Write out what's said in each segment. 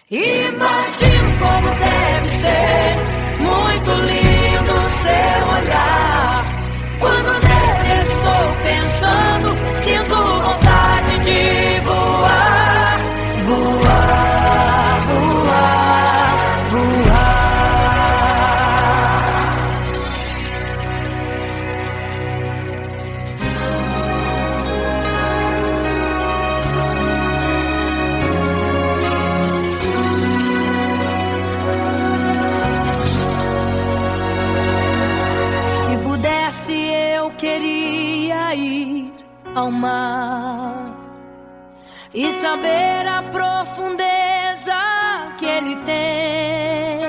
Imagino como deve ser muito lindo seu olhar. Quando nele estou pensando, sinto vontade de voar, voar, voar, voar. Eu queria ir ao mar e saber a profundeza que ele tem.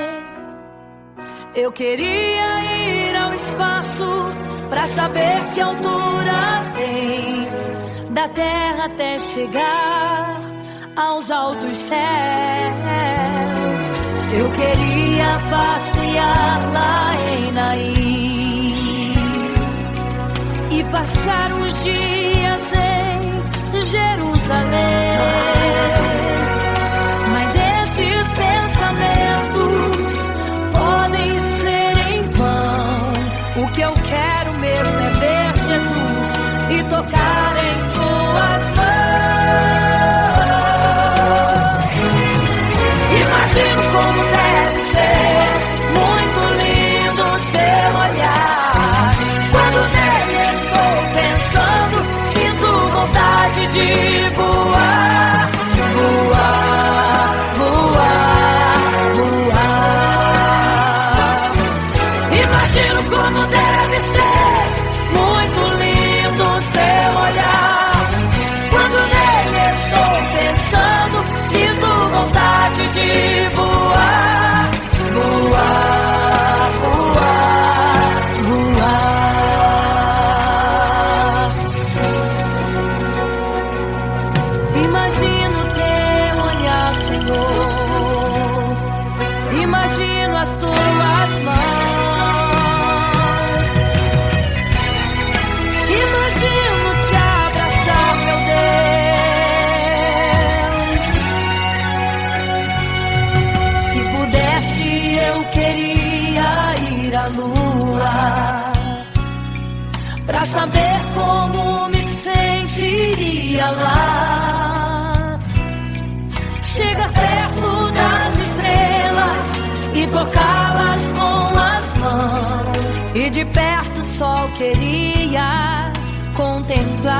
Eu queria ir ao espaço pra saber que altura tem, da terra até chegar aos altos céus. Eu queria passear lá em Naim e passar uns dias em Jerusalém. Mas esses pensamentos podem ser em vão. O que eu quero mesmo é ver Jesus e tocar em suas mãos. Imagino como deve ser muito lindo seu olhar. Quando nele estou pensando, sinto vontade de voar, voar, voar, voar. Imagino como deve ser muito lindo seu olhar. Quando nele estou pensando, sinto vontade de voar, voar, voar, voar. Imagino teu olhar, Senhor. Imagino as tuas mãos. Imagino te abraçar, meu Deus. Se pudesse, eu queria ir à lua pra saber como me sentiria lá. Chegar perto das estrelas e tocá-las com as mãos. E de perto só queria contemplar.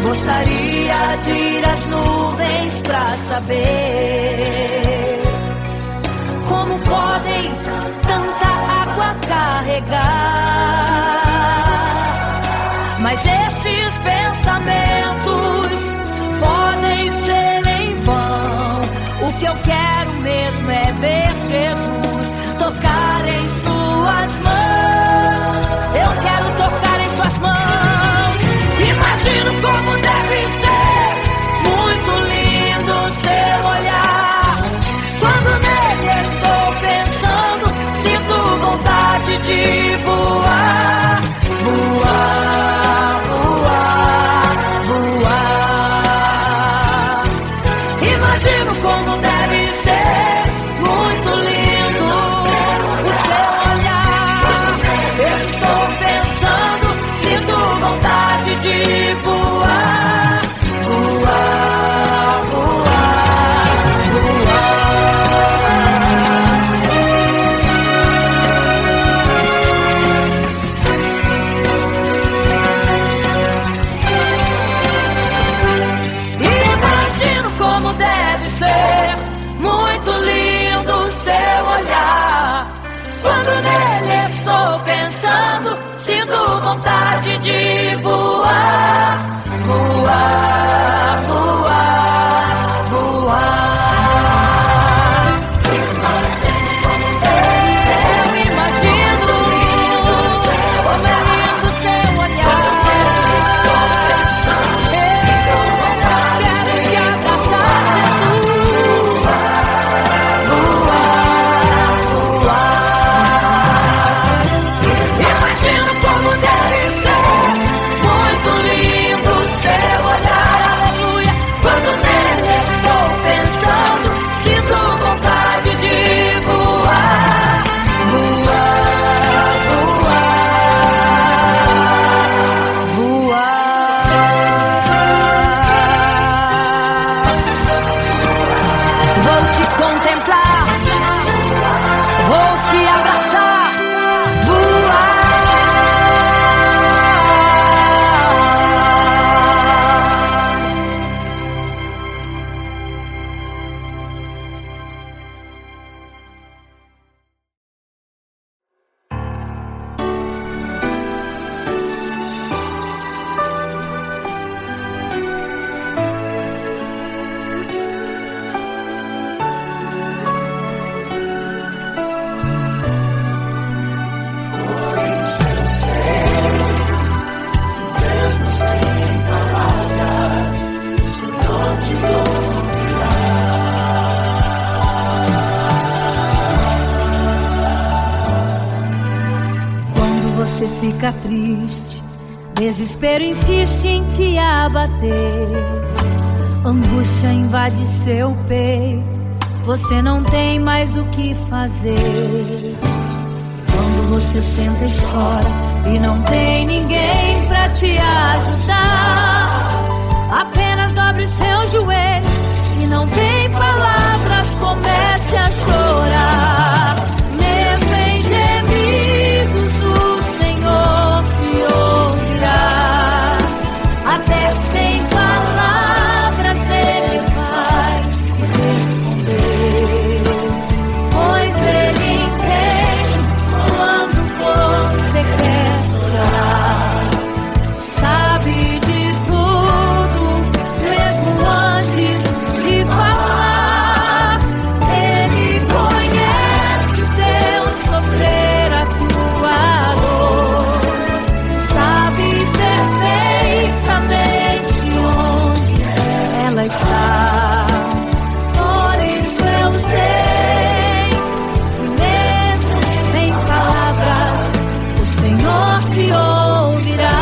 Gostaria de ir às nuvens pra saber como podem tanta água carregar. Mas esses pensamentos podem ser em vão. O que eu quero mesmo é ver Jesus tocar em suas mãos. Eu quero tocar em suas mãos. Imagino como deve ser muito lindo seu olhar. Quando nele estou pensando, sinto vontade de voar, voar, voar, voar. Imagino como deve ser muito lindo o seu olhar. Estou pensando, sinto vontade de voar, voar, voar, voar. Imagino como deve ser muito lindo o seu olhar. Quando nele estou pensando, sinto vontade de voar, voar, voar, voar. Eu imagino como é lindo o seu olhar. Quero te abraçar, Jesus. Voar, voar. Imagino como deve ser muito lindo seu olhar. fica triste, desespero insiste em te abater, angústia invade seu peito, você não tem mais o que fazer. Quando você senta e chora e não tem ninguém pra te ajudar, apenas dobre os seus joelhos. Se não tem palavras, comece a chorar. Mesmo em gemidos, o Senhor te ouvirá. Até sem palavras Ele vai te responder, pois Ele entende quando você quer chorar. Sabe de tudo, mesmo antes de falar. Ele conhece o teu sofrer, a tua dor. Sabe perfeitamente onde ela está. Por isso eu sei que mesmo sem palavras, o Senhor te ouvirá.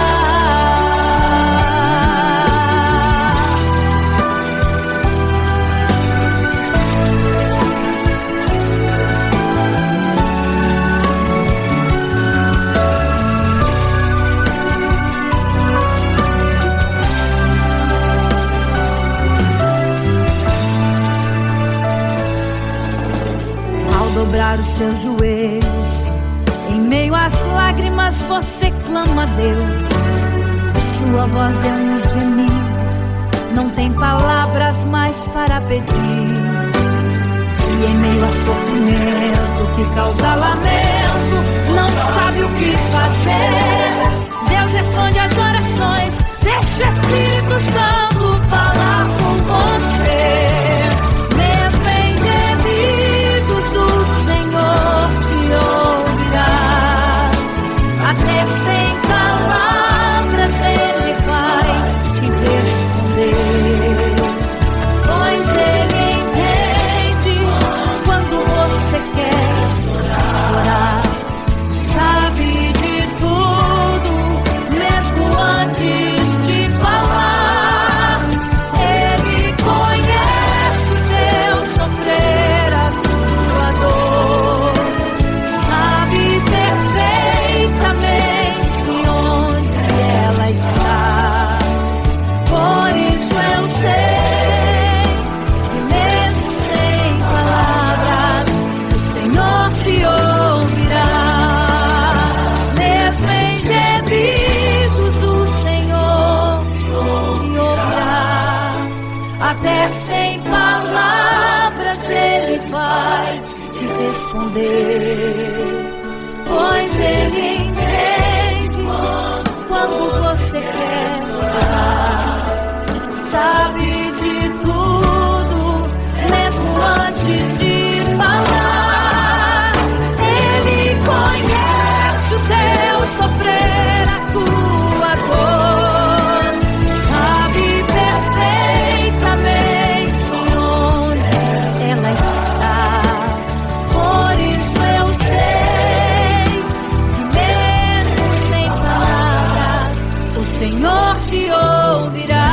Ao dobrar os seus joelhos, em meio às lágrimas você clama a Deus. Sua voz é um gemido, não tem palavras mais para pedir. E em meio a sofrimento que causa lamento, não sabe o que fazer. Deus responde às orações, deixa o Espírito Santo falar com você. Mesmo em gemidos, o Senhor te ouvirá. Até sem palavras Ele vai te responder, pois Ele entende quando você quer chorar. Sabe de tudo, mesmo antes de falar. Ele conhece o teu sofrer, a tua dor. Sabe perfeitamente onde ela está. Por isso eu sei que mesmo sem palavras, o Senhor te ouvirá. Mesmo em gemidos, o Senhor te ouvirá. Até sem palavras Ele vai te responder, pois Ele entende quando você quer chorar. Sabe de tudo, mesmo antes de falar. Ele conhece o teu sofrer, a tua dor. Sabe perfeitamente onde ela está. Por isso eu sei que mesmo sem palavras, o Senhor te ouvirá.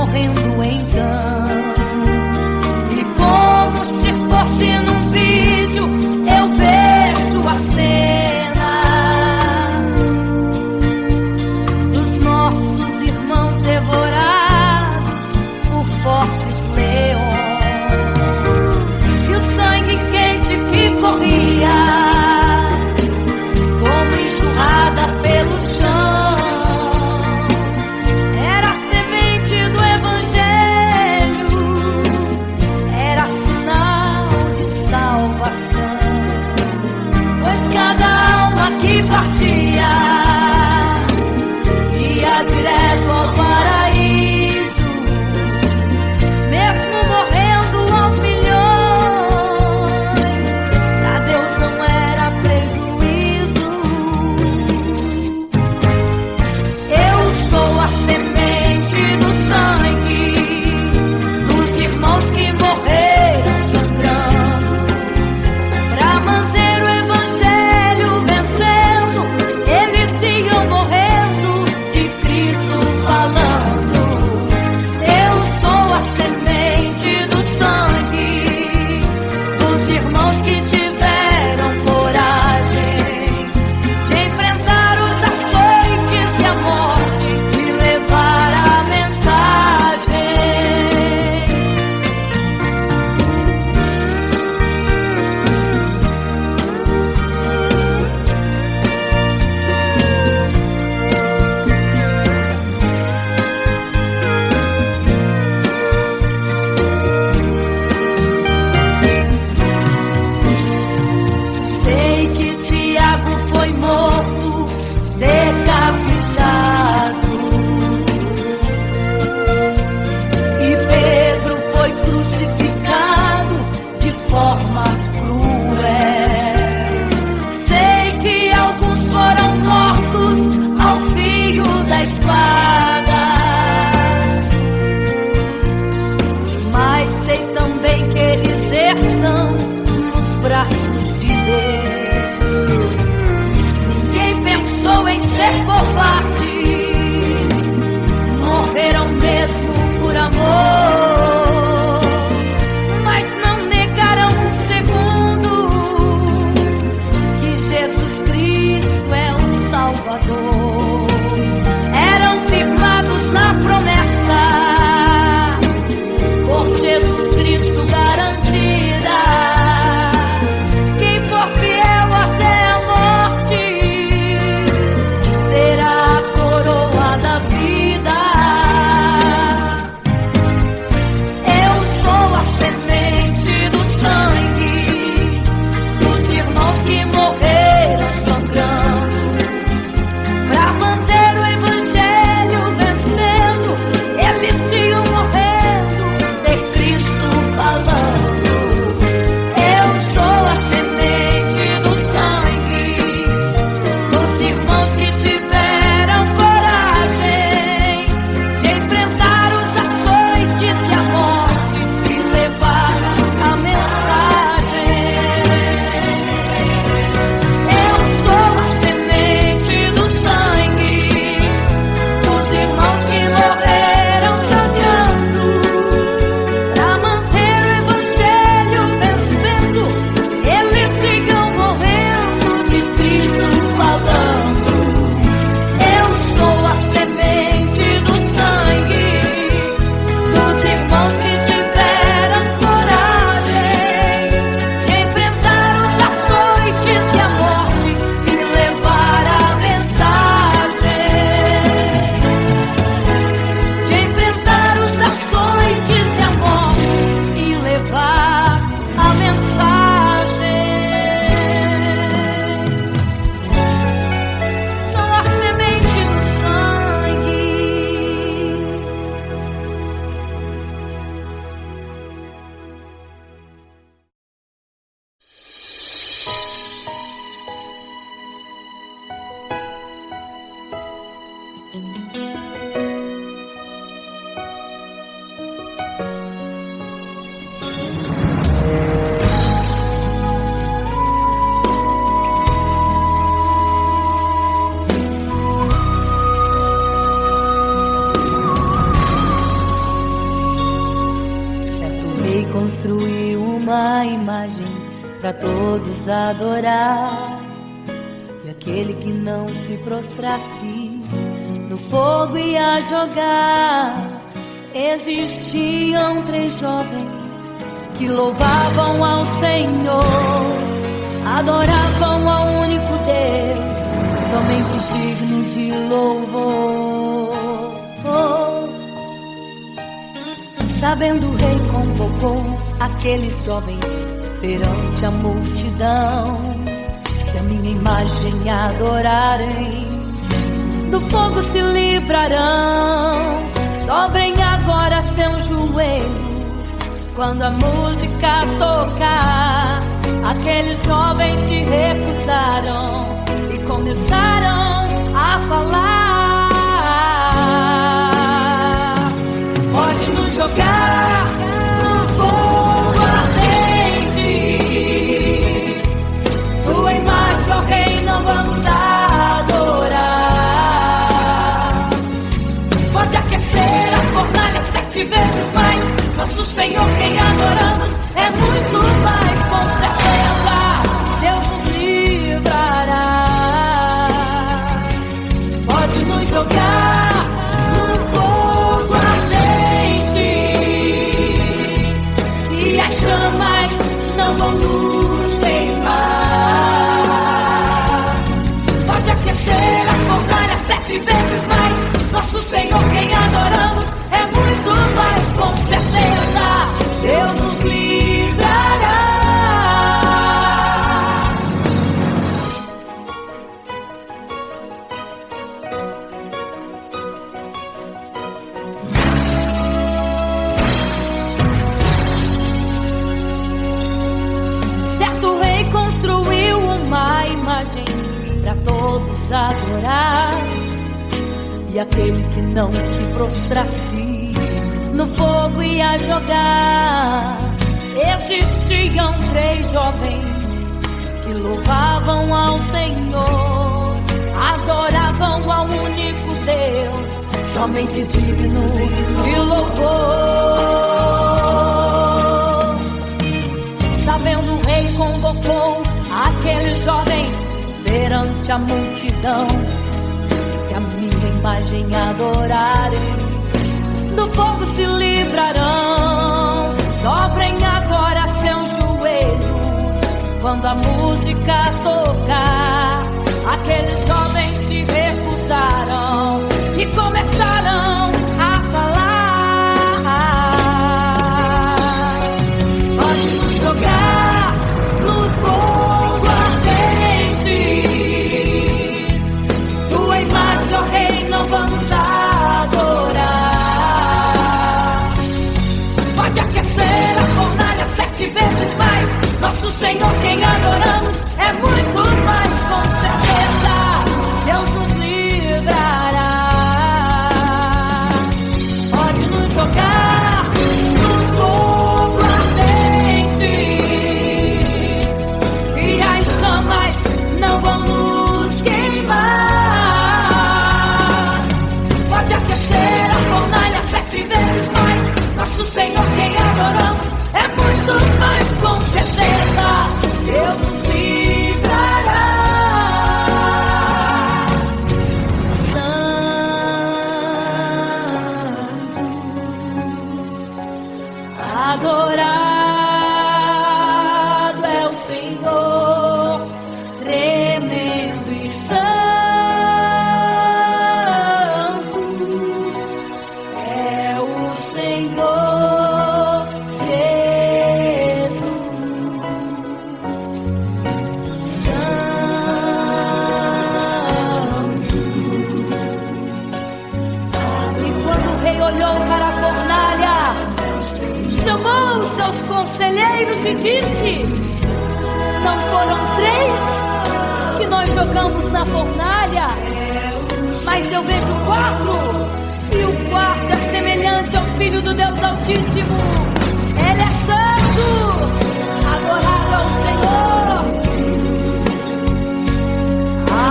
morrendo então. E como se fosse num vídeo, eu vejo a cena dos nossos irmãos devorados por fortes leões. E o sangue quente que corria como enxurrada pelo chão era a semente do evangelho para todos adorar. E aquele que não se prostrasse no fogo ia jogar. Existiam 3 jovens que louvavam ao Senhor, adoravam ao único Deus, somente digno de louvor. Sabendo o rei convocou aqueles jovens perante a multidão. Se a minha imagem adorarem, do fogo se livrarão. Dobrem agora seus joelhos quando a música tocar. Aqueles jovens se recusaram e começaram a falar. Pode nos jogar no fogo ardente, tua imagem, ó Rei, não vamos adorar. Pode aquecer a fornalha 7 vezes mais. Nosso Senhor, quem adoramos, é muito mais. Com certeza Deus nos livrará. Pode nos jogar no fogo ardente e as chamas não vão nos queimar. Pode aquecer a fornalha 7 vezes mais. Nosso Senhor, quem adoramos, é muito mais. Com certeza Deus nos livrará. Certo rei construiu uma imagem para todos adorar. E aquele que não se prostrasse no fogo ia jogar. Existiam 3 jovens que louvavam ao Senhor, adoravam ao único Deus, somente digno de louvor. Sabendo o rei convocou aqueles jovens perante a multidão. Se a minha imagem adorarem, do fogo se livrarão. Dobrem agora seus joelhos quando a música tocar. Aqueles jovens se recusaram e começaram a falar. Pode nos jogar no fogo ardente, tua imagem, ó Rei, não vamos adorar. Pode aquecer a fornalha 7 vezes mais. Nosso Senhor, quem adoramos, é muito mais. Com certeza Deus nos livrará. Pode nos jogar no fogo ardente e as chamas não vão nos queimar. Pode aquecer a fornalha 7 vezes mais. Nosso Senhor, quem adoramos, é muito mais. Com certeza Deus nos livrará. Santo, adorado é o Senhor, tremendo e santo é o Senhor Jesus. Santo. E quando o rei olhou para a fornalha, chamou os seus conselheiros e disse: não foram 3 que nós jogamos na fornalha, mas eu vejo 4, e o quarto é semelhante ao Filho do Deus Altíssimo. Ele é santo, adorado ao Senhor,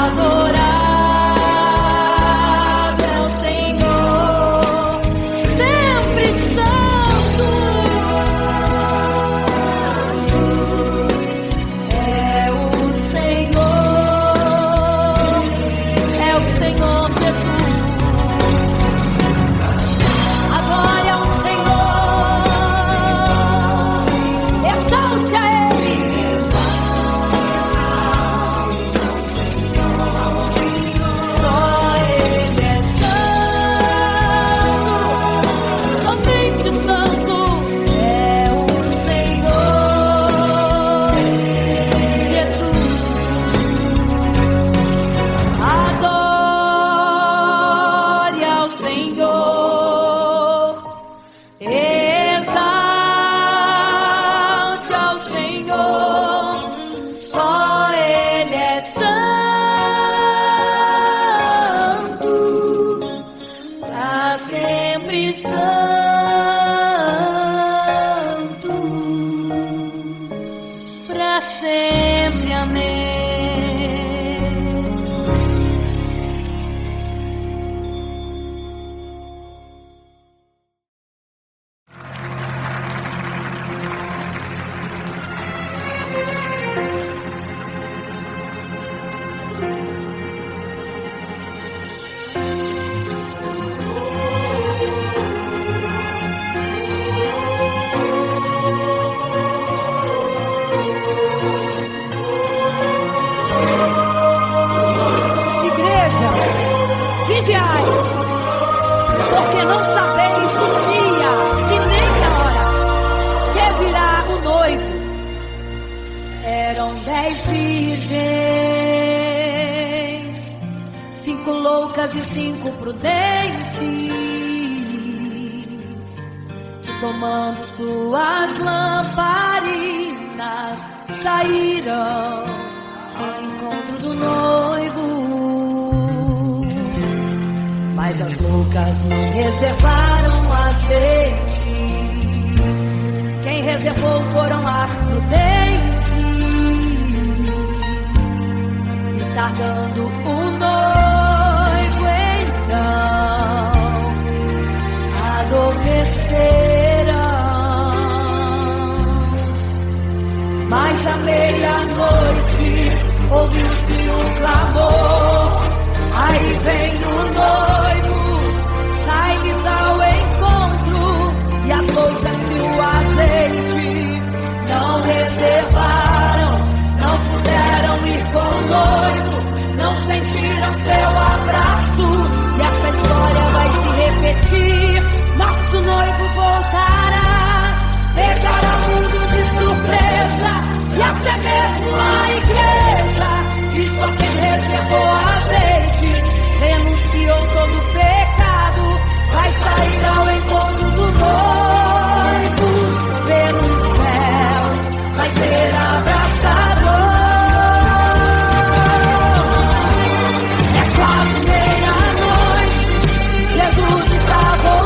adorado é o Senhor, sempre santo. Senhor Jesus. Adore ao Senhor, exalte a Ele. Só Ele é santo, somente santo é o Senhor Jesus. Adore ao Senhor, exalte ao Senhor, só Ele é santo, pra sempre santo, pra sempre, amém. Igreja, vigiai, porque não sabeis o dia e nem a hora que virá o noivo. Eram 10 virgens, 5 loucas e 5 prudentes, que tomando suas lamparinas saíram ao encontro do noivo. Mas as loucas não reservaram azeite, quem reservou foram as prudentes. E tardando o noivo então adormeceram. Mas à meia-noite ouviu-se um clamor, aí vem o noivo, sai-lhes ao encontro. E as loucas que o azeite não reservaram, não puderam ir com o noivo, não sentiram seu abraço. E essa história vai se repetir, nosso noivo voltará, pegará o mundo de surpresa, e até mesmo a igreja. E só quem reservou azeite, renunciou todo pecado, vai sair ao encontro do noivo. Vê nos céus, vai ser abraçador. É quase meia-noite, Jesus está voltando.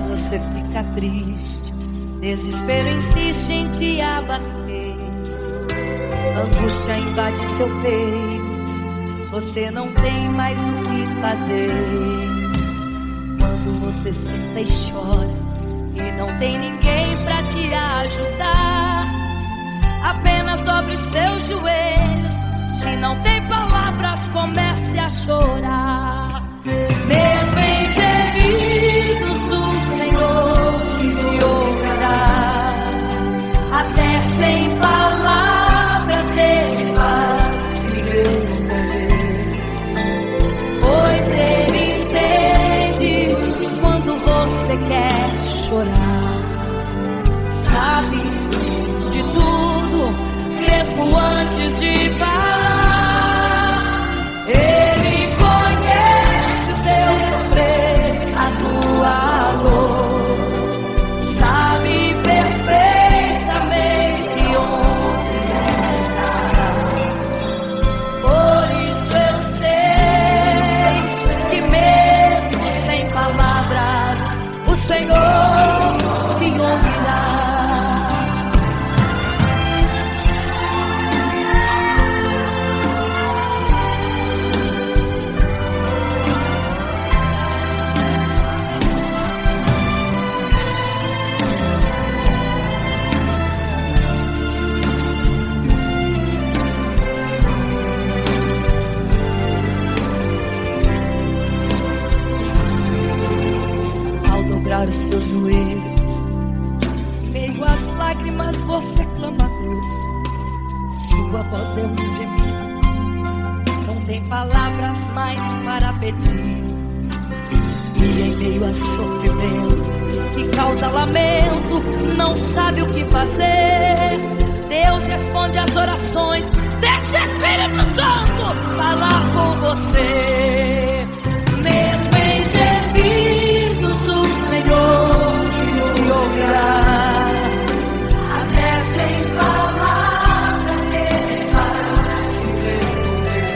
Você fica triste, desespero insiste em te abater, angústia invade seu peito, você não tem mais o que fazer. Quando você senta e chora e não tem ninguém pra te ajudar, apenas dobre os seus joelhos. Se não tem palavras, comece a chorar. Mesmo em gemidos, o Senhor te ouvirá. Até sem palavras Ele vai te responder, pois Ele entende quando você quer chorar. Sabe de tudo, mesmo antes de falar. Ele conhece o teu sofrer, a tua dor. Sabe perfeitamente onde está. Por isso eu sei que mesmo sem palavras, o Senhor te ouvirá. Os seus joelhos, em meio às lágrimas você clama a Deus. Sua voz é um gemido, não tem palavras mais para pedir. E em meio a sofrimento que causa lamento, não sabe o que fazer. Deus responde às orações, deixa o Espírito Santo falar com você. Mesmo em gemidos, o Senhor te ouvirá. Até sem palavras Ele vai te responder,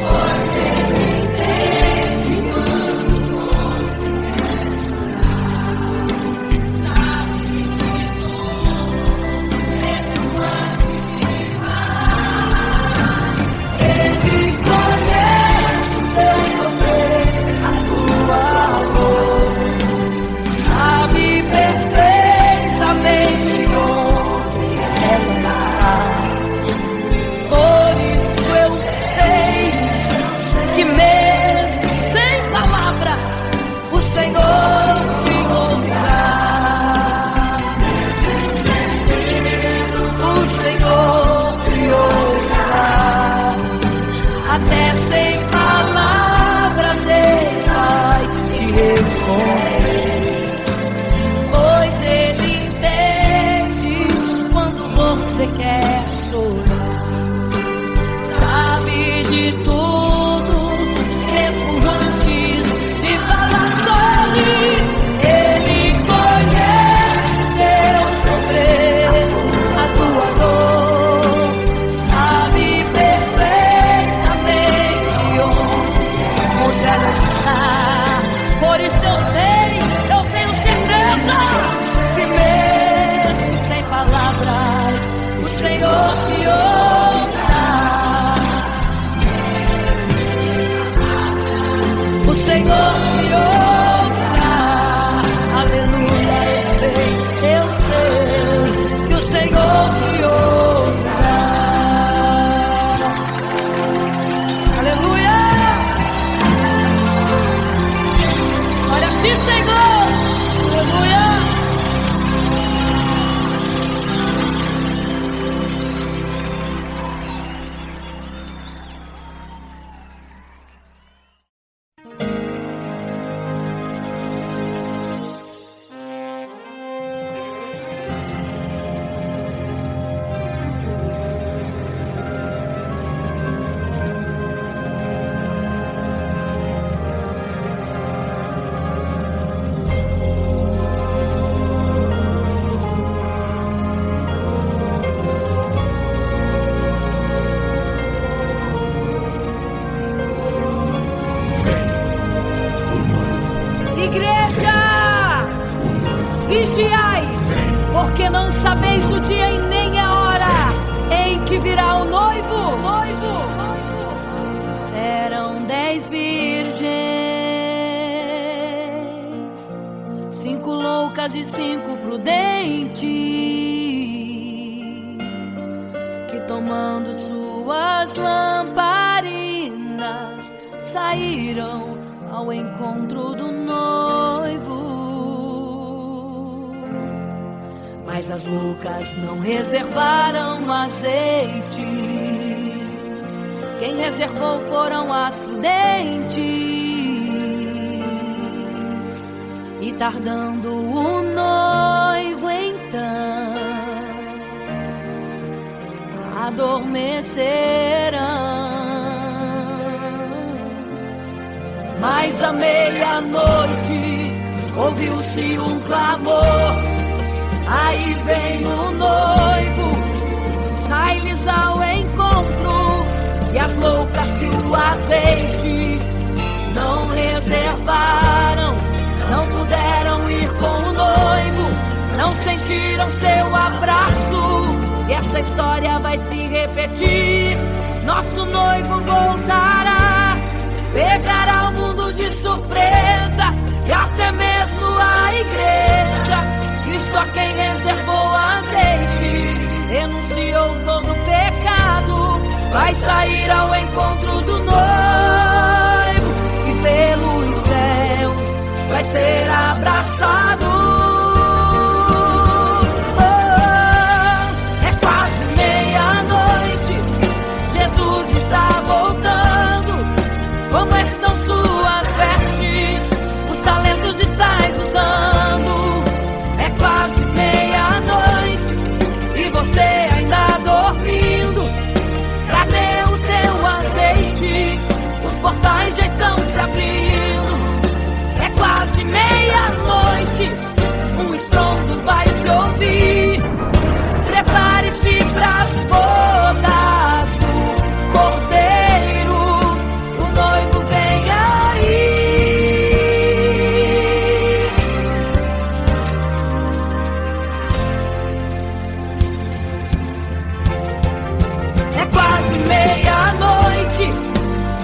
pois Ele entende quando você quer chorar. Sabe de tudo, mesmo antes de falar. Ele conhece o teu sofrer, a tua dor. Sabe perfeitamente onde ela está. Por isso eu sei que mesmo sem palavras, o Senhor te ouvirá. O Senhor te ouvirá. Até sem palavras Ele vai te responder, pois Ele entende quando você quer chorar. Sabe de tudo, mesmo antes de falar sobre. Ele conhece teu sofrer, a tua dor. Sabe perfeitamente onde ela está. Por isso eu sei, eu tenho certeza que mesmo sem palavras, o Senhor te ouvirá. O Senhor te ouvirá. Igreja, vigiai, porque não sabeis o dia e nem a hora em que virá o noivo. Eram 10 virgens, 5 loucas e 5 prudentes, que tomando suas lamparinas saíram ao encontro do noivo. Mas as loucas não reservaram azeite. Quem reservou foram as prudentes. E tardando o noivo então, adormecerão. Mas à meia-noite ouviu-se um clamor. Aí vem o noivo, sai-lhes ao encontro. E as loucas que o azeite não reservaram, não puderam ir com o noivo, não sentiram seu abraço. E essa história vai se repetir. Nosso noivo voltará, pegará o mundo de surpresa, e até mesmo a igreja. E só quem reservou azeite, renunciou todo pecado, vai sair ao encontro do noivo, e pelos céus vai ser abraçado. Oh, é quase meia-noite, Jesus está voltando. Como estão suas vestes? Os talentos estáis usando. É quase meia-noite e você ainda dormindo. Cadê o teu azeite? Os portais já estão se abrindo. É quase meia-noite, um estrondo vai se ouvir. Prepare-se pras bodas do Cordeiro, o noivo vem aí. É quase meia-noite,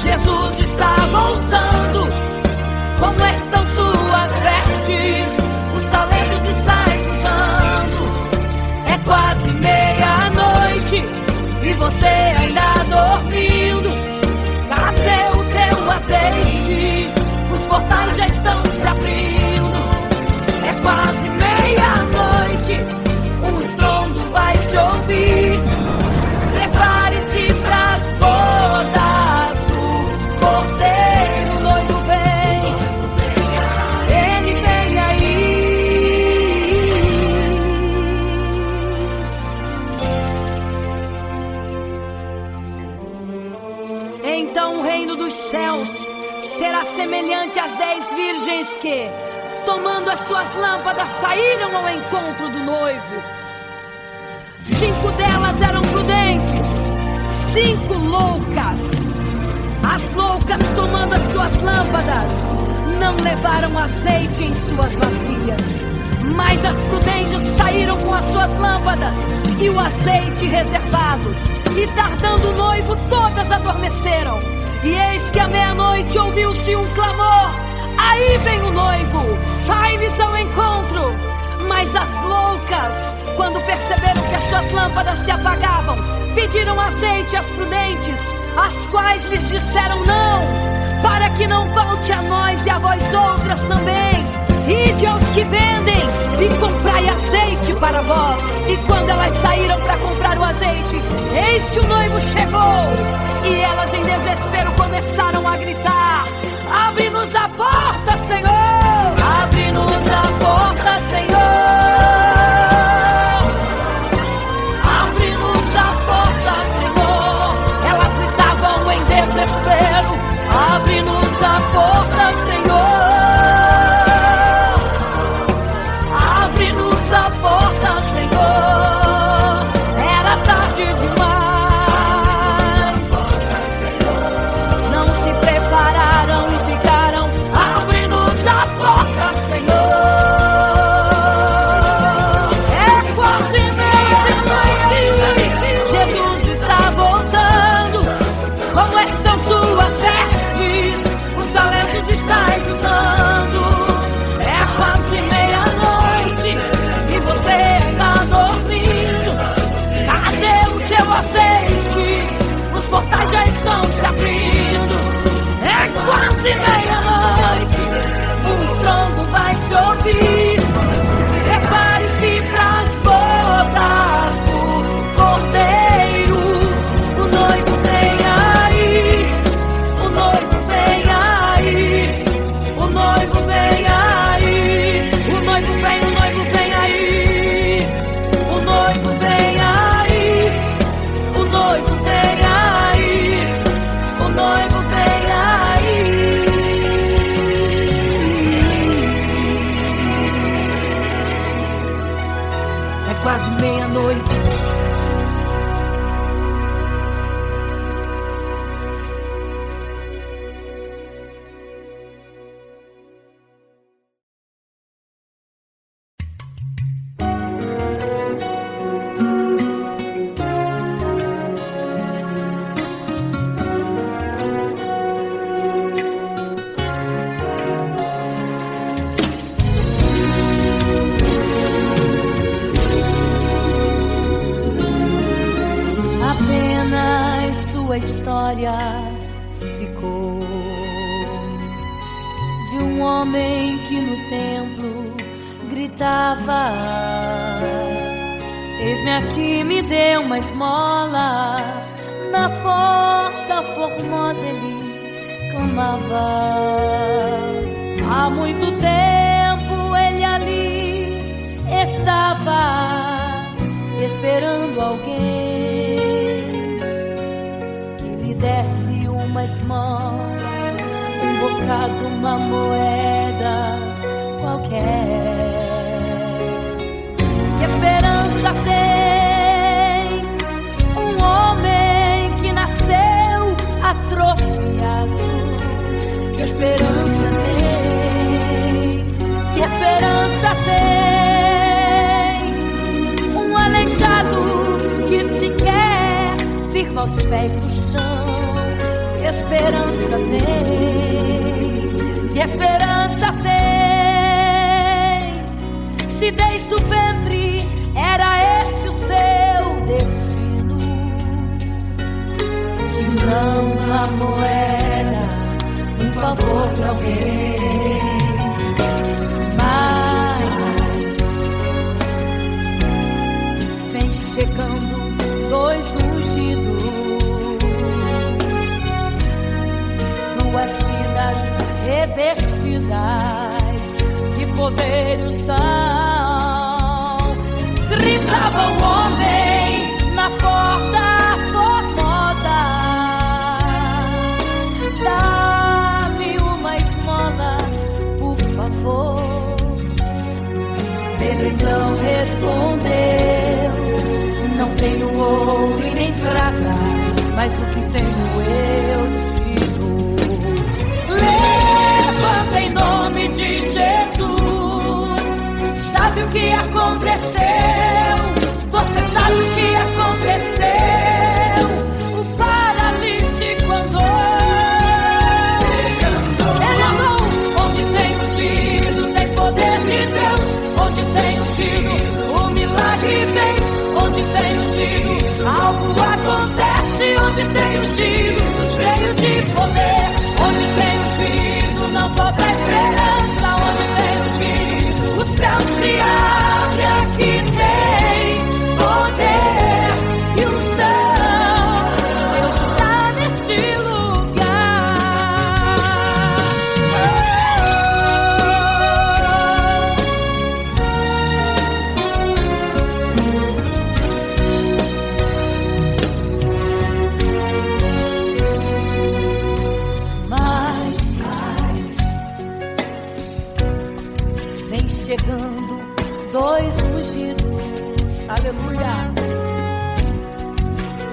Jesus está voltando. Como estão suas vestes? Os talentos estáis usando. É quase meia-noite e você ainda dormindo. Cadê o teu azeite? Os portais já estão se abrindo. É quase meia-noite, um estrondo vai se ouvir. Prepare-se pras bodas do Cordeiro, o noivo vem, ele vem aí. Então o reino dos céus será semelhante às 10 virgens que, tomando as suas lâmpadas, saíram ao encontro do noivo. 5 delas eram prudentes, 5 loucas. As loucas, tomando as suas lâmpadas, não levaram azeite em suas vasilhas. Mas as prudentes saíram com as suas lâmpadas e o azeite reservado. E tardando o noivo, todas adormeceram. E eis que à meia-noite ouviu-se um clamor. Aí vem o noivo, sai-lhes ao encontro. Mas as loucas, quando perceberam que as suas lâmpadas se apagavam, pediram azeite às prudentes, as quais lhes disseram não, para que não falte a nós e a vós outras também. Ide aos que vendem e comprai azeite para vós. E quando elas saíram para comprar o azeite, eis que o noivo chegou. E elas em desespero começaram a gritar: abre-nos a porta, Senhor! Abre-nos a porta, Senhor! Abre-nos a porta, Senhor! Elas gritavam em desespero: abre-nos a porta, Senhor! Abre-nos a porta, Senhor! Era tarde demais. Não se prepararam e ficaram te ouvir. Prepare-se pras bodas do Cordeiro. O noivo vem aí, o noivo vem aí, o noivo vem aí, o noivo vem, o noivo vem aí, o noivo vem aí, o noivo vem aí, o noivo vem aí. É quase meia-noite. Apenas sua história ficou de um homem que no templo gritava: eis-me aqui, me dê uma esmola. Na porta formosa ele clamava. Há muito tempo ele ali estava esperando alguém que lhe desse uma esmola, um bocado, uma moeda qualquer. Que esperança tem um homem que nasceu atrofiado? Que esperança tem? Que esperança tem um aleijado que sequer firma aos pés do chão? Que esperança tem? Que esperança tem? Se desde o ventre era esse o seu destino, se não uma moeda, um favor de alguém. Mas vem chegando dois ungidos, duas vidas revestidas de poder e unção. Gritava o homem na porta formosa: dá-me uma esmola, por favor. Pedro então respondeu: não tenho ouro e nem prata, mas o que tenho eu te dou. Levanta em nome de Jesus. Sabe o que aconteceu? Você sabe o que aconteceu? O paralítico andou. Ele andou onde tem ungido, tem poder de Deus. Onde tem ungido, o milagre vem. Onde tem ungido, algo acontece. Onde tem ungido, cheio de poder. Onde tem ungido, não falta esperança. Onde tem ungido, o céu se abre. Aqui tem poder e unção. Deus está neste lugar. Mas vem chegando dois ungidos, aleluia,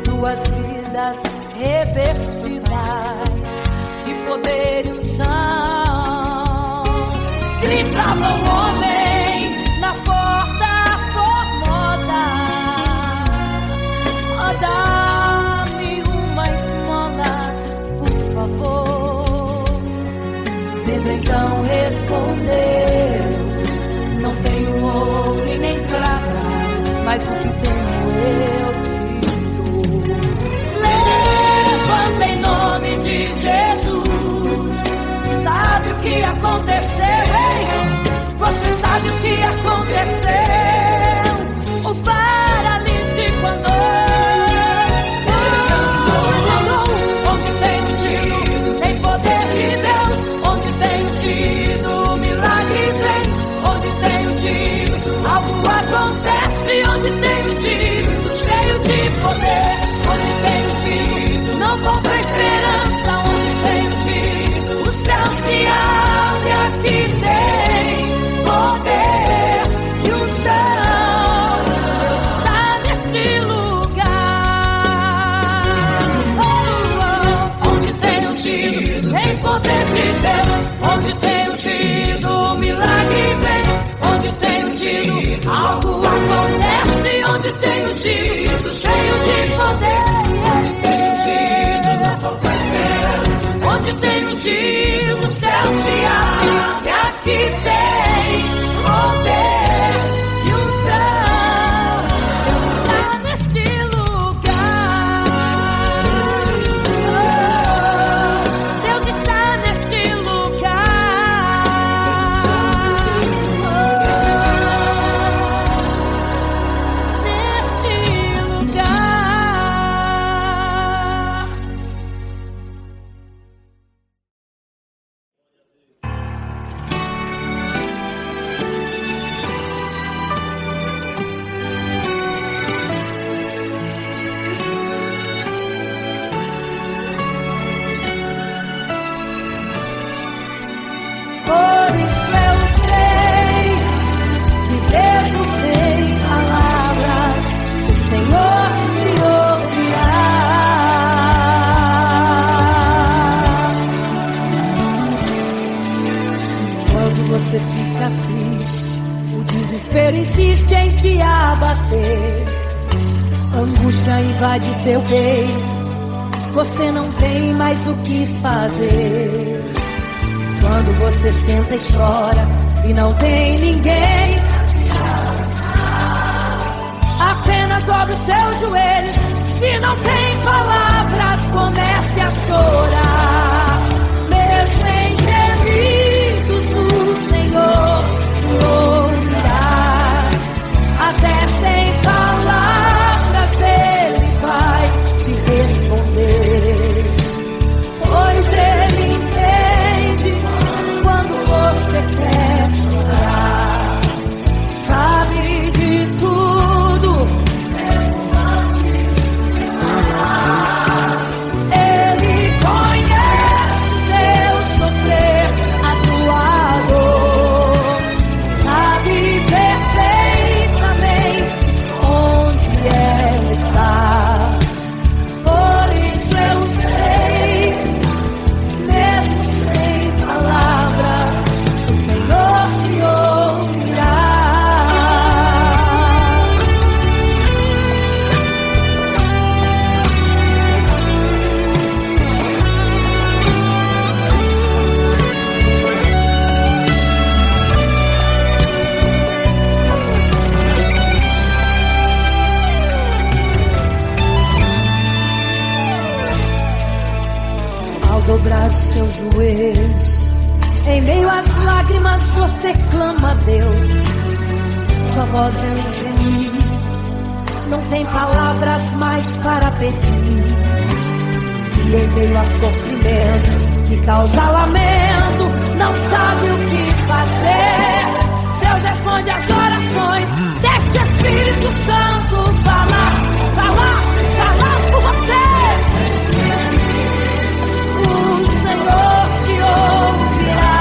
duas vidas revestidas de poder e unção. Gritava o homem na porta formosa: oh, dá-me uma esmola, por favor. Pedro então respondeu: não tenho ouro e nem prata, mas o que tenho eu te dou. Levanta em nome de Jesus. Sabe o que aconteceu, hein? sabe o que aconteceu. O paralítico andou. Onde tem ungido, tem poder de Deus. Onde tem ungido, o milagre vem. Onde tem ungido, algo acontece. Onde tem ungido, cheio de poder. Onde tem ungido, não falta esperança. Onde tem ungido, o céu se abre. Aqui tem poder e unção. Deus está neste lugar. Onde tem ungido, tem poder de Deus. Onde tem ungido, o milagre vem. Onde tem ungido, algo acontece. Onde tem ungido, cheio de poder. Onde tem ungido, não falta esperança. Onde tem ungido, o céu se abre. E aqui tem poder e unção. Deus está neste lugar. Deus está neste lugar. Neste lugar. Por isso eu creio que mesmo sem palavras o Senhor te ouvirá. Quando você fica triste, o desespero insiste em te abater. Angústia invade seu peito, você não tem mais o que fazer. Quando você senta e chora e não tem ninguém, apenas dobre os seus joelhos. Se não tem palavras, comece a chorar. Mesmo em gemidos, o Senhor te ouvirá. Até sem palavras, Ele vai te responder. Pois Ele entende quando você quer chorar. Sabe de tudo, Ele conhece teu sofrer, a tua dor. Sabe perfeitamente onde ela está. Por isso eu sei, mesmo sem palavras, o Senhor te ouvirá. Ao dobrar os seus joelhos, em meio às lágrimas você clama a Deus. Sua voz é um gemido, não tem palavras mais para pedir. E em meio a sofrimento que causa lamento, não sabe o que fazer. Deus responde às orações, deixa o Espírito Santo falar por você. O Senhor te ouvirá.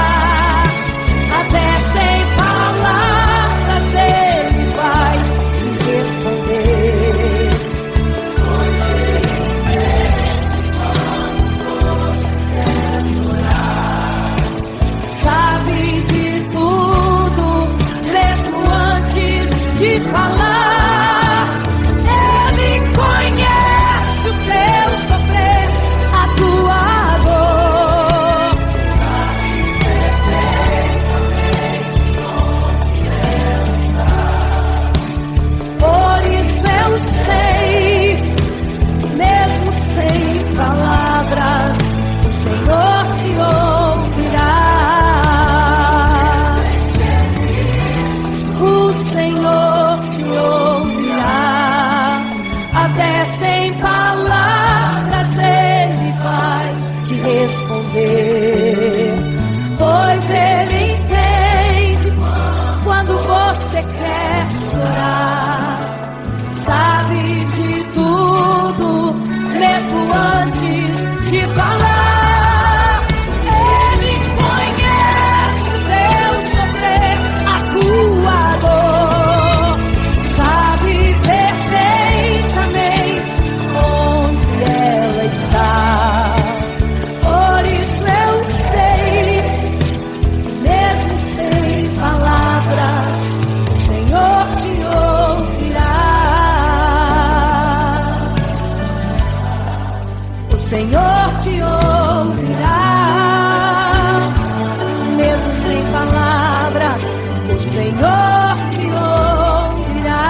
Até sem palavras Ele vai te responder. Pois Ele entende quando você quer chorar. você quer chorar, sabe de tudo, mesmo antes de falar. Ele conhece teu sofrer, a tua dor, sabe perfeitamente onde ela está. Por isso eu sei, mesmo sem palavras, o Senhor te ouvirá. O Senhor te ouvirá, mesmo sem palavras, o Senhor te ouvirá.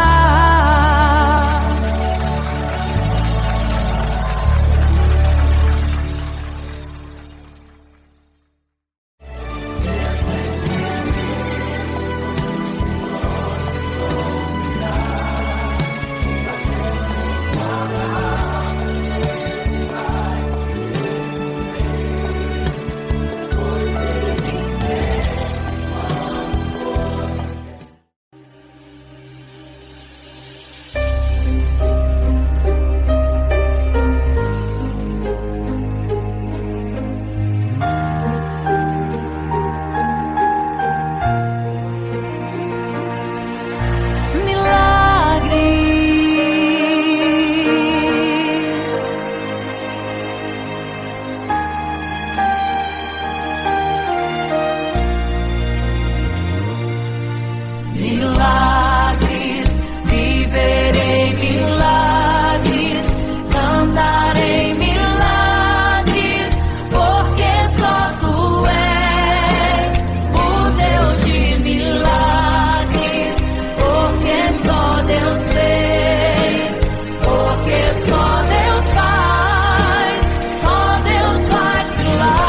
Milagres, viverei milagres, cantarei milagres, porque só tu és o Deus de milagres, porque só Deus fez, porque só Deus faz milagres.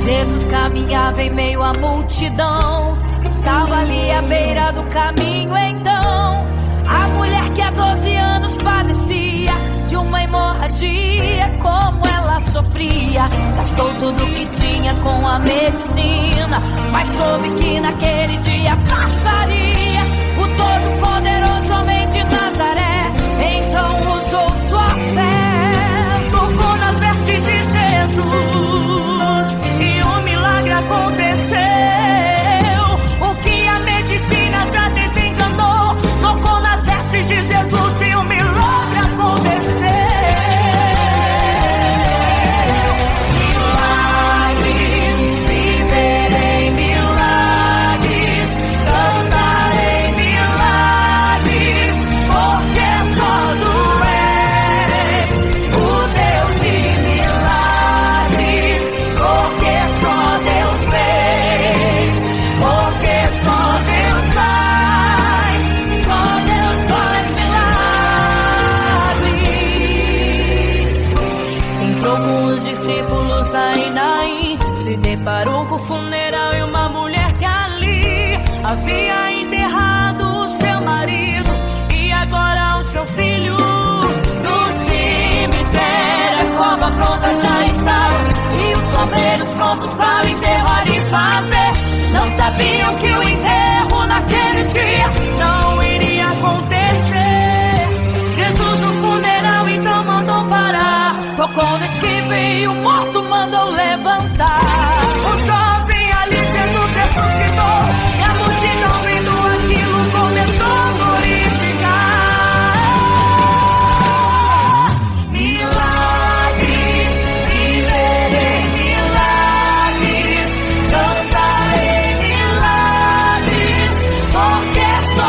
Jesus caminhava em meio à multidão, estava ali à beira do caminho. Então a mulher que há 12 anos padecia de uma hemorragia, como ela sofria, gastou tudo que tinha com a medicina, mas soube que naquele dia passaria o Todo-Poderoso homem de Nazaré. Então usou sua fé, tocou nas vestes de Jesus e um milagre aconteceu. O que a medicina já desenganou, tocou nas vestes de Jesus e um milagre aconteceu. Milagres, viverei milagres, cantarei milagres, porque só tu és o Deus de milagres, porque só Deus fez, porque só Deus faz milagres. Entrou com os discípulos lá em Naim, se deparou com o funeral e uma mulher que ali havia enterrado o seu marido e agora o seu filho. No cemitério a cova pronta já estava e os coveiros prontos para o enterro ali fazer. Não sabiam que o enterro naquele dia não iria acontecer. Jesus no funeral então mandou parar, tocou no esquife e o morto mandou levantar. O jovem ali Jesus ressuscitou e a multidão vendo aquilo começou a glorificar. Milagres, viverei milagres, cantarei milagres, porque só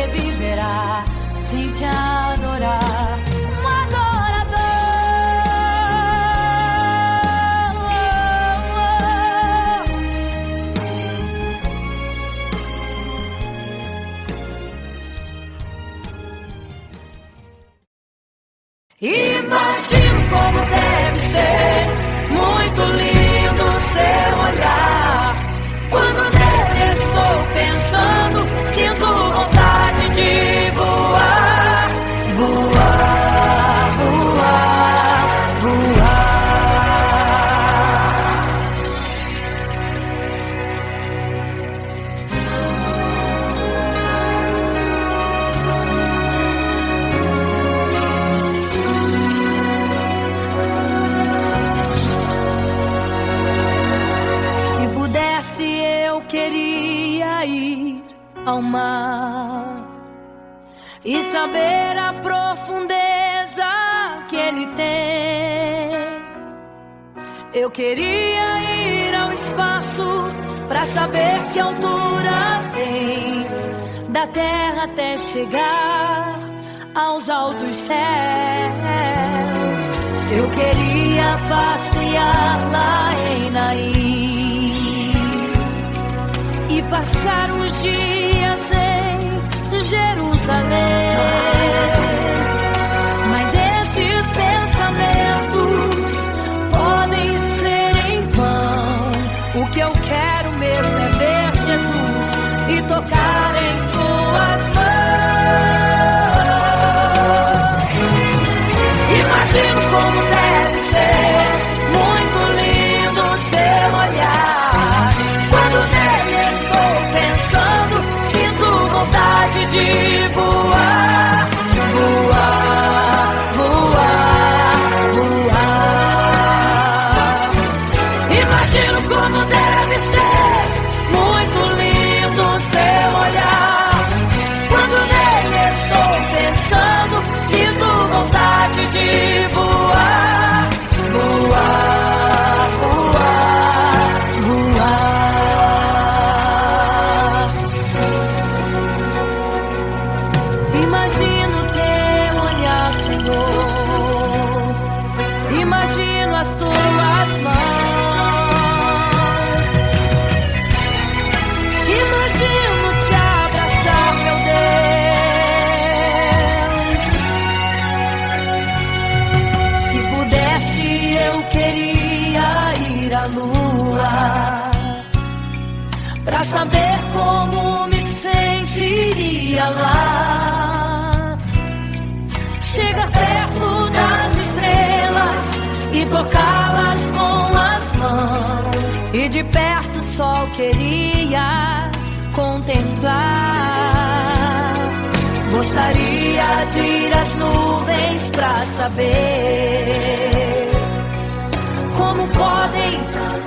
você viverá sem te adorar. Um adorador. Imagino como deve ser muito lindo seu olhar. Quando nele estou pensando, sinto vontade de voar, voar, voar, voar. Se pudesse, eu queria ir ao mar e saber a profundeza que ele tem. Eu queria ir ao espaço pra saber que altura tem, da terra até chegar aos altos céus. Eu queria passear lá em Naim e passar uns dias em Jerusalém. Mas esses pensamentos podem ser em vão. O que eu quero mesmo é ver Jesus e tocar em suas mãos. Imagino como deve ser muito lindo seu olhar. Quando nele estou pensando, sinto vontade de voar, voar, voar, voar. Imagino como deve ser muito lindo seu olhar. Quando nele estou pensando, sinto vontade de voar, voar, voar, voar. Imagino teu olhar, Senhor. Imagino as tuas mãos. Imagino te abraçar, meu Deus. Se pudesse, eu queria ir à lua pra saber como me sentiria lá. Chegar perto das estrelas e tocá-las com as mãos, e de perto só queria contemplar. Gostaria de ir às nuvens pra saber como podem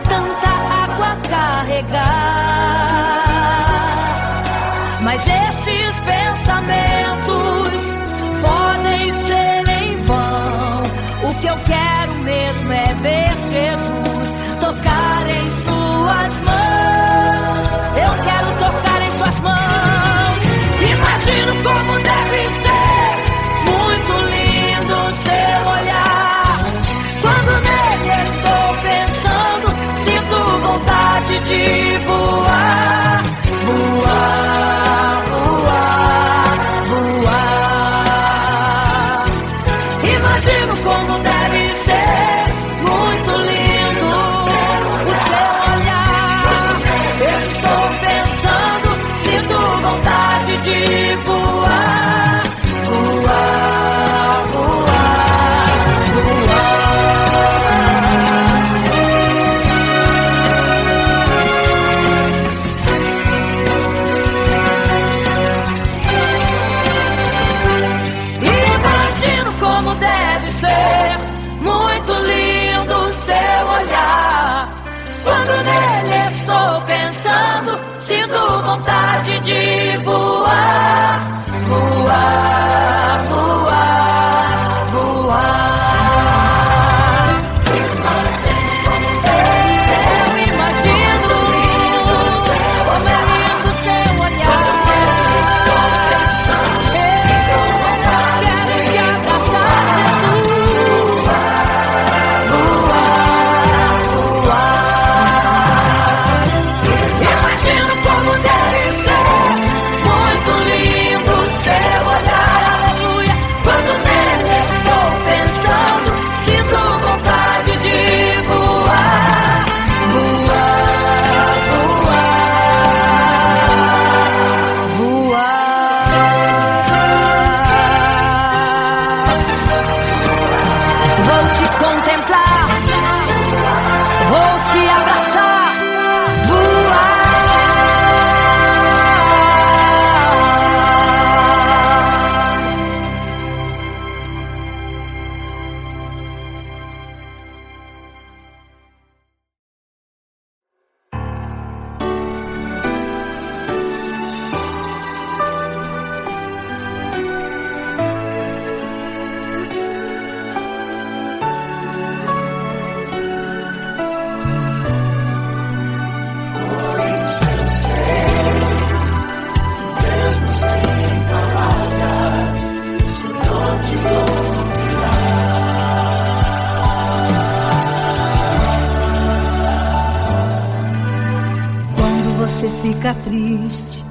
tanta água carregar. Mas esses pensamentos podem ser em vão. O que eu quero mesmo é ver Jesus tocar em suas mãos. Eu quero tocar em suas mãos. Imagino como deve ser muito lindo seu olhar. Quando nele estou pensando, sinto vontade de voar, voar, voar, voar. Imagino como deve ser muito lindo o seu olhar. Estou pensando, sinto vontade de voar, voar, voar, voar. Imagino como deve ser muito lindo o seu olhar. Quando nele estou pensando, sinto vontade de voar. fica triste,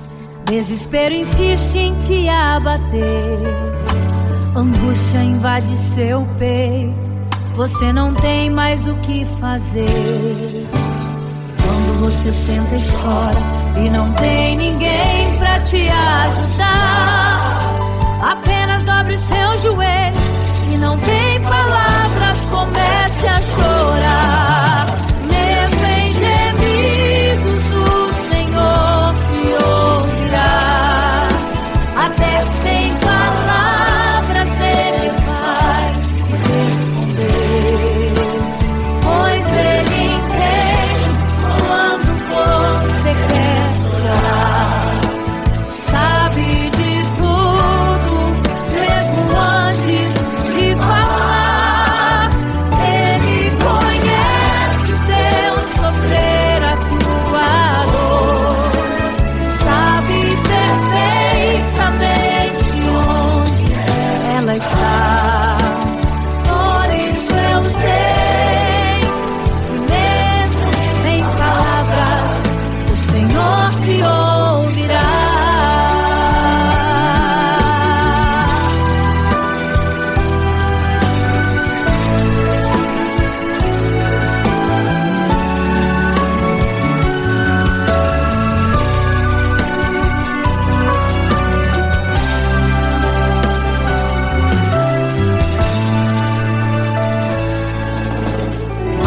desespero insiste em te abater, angústia invade seu peito, você não tem mais o que fazer. Quando você senta e chora e não tem ninguém pra te ajudar, apenas dobre os seus joelhos. Se não tem palavras, comece a chorar. Mesmo em gemidos, o Senhor te ouvirá. Até sem palavras Ele vai te responder, pois Ele entende quando você quer chorar. Sabe de tudo, mesmo antes de falar. Ele conhece o teu sofrer, a tua dor. Sabe perfeitamente onde ela está. Por isso eu sei que mesmo sem palavras, o Senhor te ouvirá.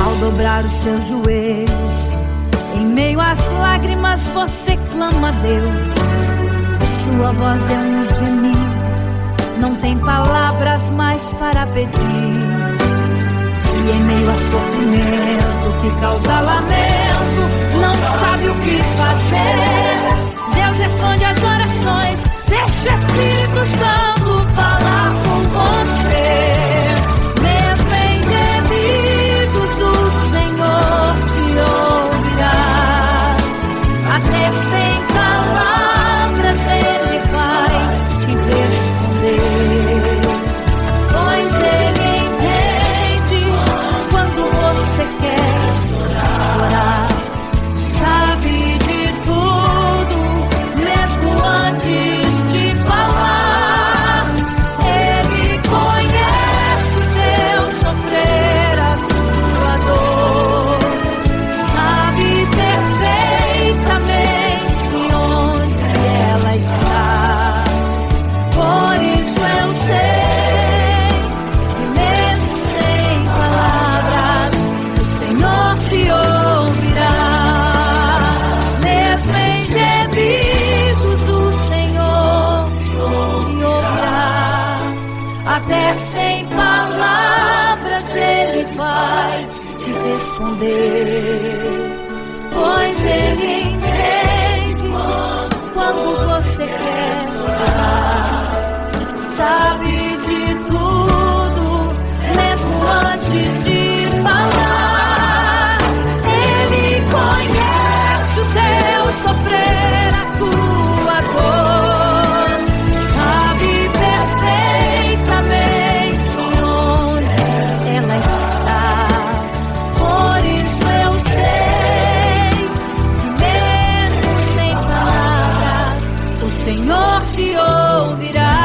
Ao dobrar os seus joelhos, em meio às lágrimas você clama a Deus. Sua voz é um gemido, não tem palavras mais para pedir. E em meio a sofrimento que causa lamento, não sabe o que fazer. Deus responde às orações, deixa o Espírito Santo falar com você. Mesmo em gemidos, o Senhor te ouvirá. Até sem palavras Ele vai te responder, pois Ele entende quando você quer chorar. Sabe de tudo, mesmo antes de falar. Ele conhece o teu sofrer, a tua dor. Sabe perfeitamente onde ela está. Por isso eu sei que mesmo sem palavras, o Senhor te ouvirá. Mesmo em gemidos, o Senhor te ouvirá. Até sem palavras Ele vai te responder, pois Ele entende quando você quer chorar. Sabe de tudo, mesmo antes de falar. Ele conhece o teu sofrer, a tua dor. Sabe perfeitamente onde ela está. Por isso eu sei que mesmo sem palavras, o Senhor te ouvirá.